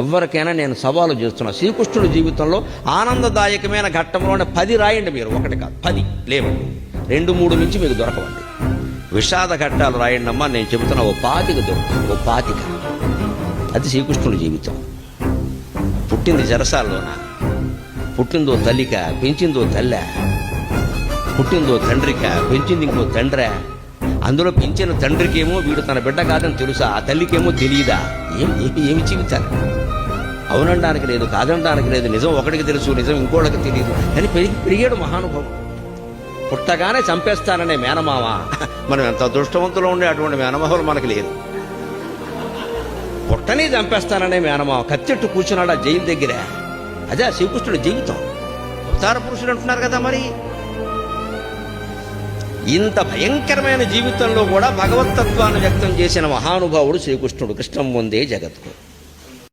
ఎవరికైనా నేను సవాలు చేస్తున్నా, శ్రీకృష్ణుడి జీవితంలో ఆనందదాయకమైన ఘట్టంలోనే 10 రాయండి మీరు, ఒకటి కాదు 10 లేవండి, 2-3 నుంచి మీకు దొరకవండి. విషాద ఘట్టాలు రాయండి అమ్మా, నేను చెబుతున్నా ఓ 25 దొరుకుతుంది, ఓ 25. అది శ్రీకృష్ణుడి జీవితం. పుట్టింది చెరసాల్లోన, పుట్టిందో తల్లిక, పెంచిందో తల్లె, పుట్టిందో తండ్రిక, పెంచింది ఇంకో తండ్రే. అందులో పెంచిన తండ్రికేమో వీడు తన బిడ్డ కాదని తెలుసా, ఆ తల్లికేమో తెలియదా? ఏమి జీవితాలు? అవునడానికి లేదు, కాదనడానికి లేదు, నిజం ఒకటికి తెలుసు, నిజం ఇంకోటికి తెలియదు అని పెరిగాడు మహానుభావుడు. పుట్టగానే చంపేస్తాననే మేనమామ, మనం ఎంత అదృష్టవంతులో ఉండే అటువంటి మేనమామలు మనకు లేదు. పుట్టని చంపేస్తాననే మేనమామ కత్తెట్టు కూర్చున్నాడు ఆ జైలు దగ్గర. అదే శ్రీకృష్ణుడి జీవితం. అవతార పురుషుడు అంటున్నారు కదా, మరి ఇంత భయంకరమైన జీవితంలో కూడా భగవతత్వాన్ని వ్యక్తం చేసిన మహానుభావుడు శ్రీకృష్ణుడు. కృష్ణం ముందే జగత్కు.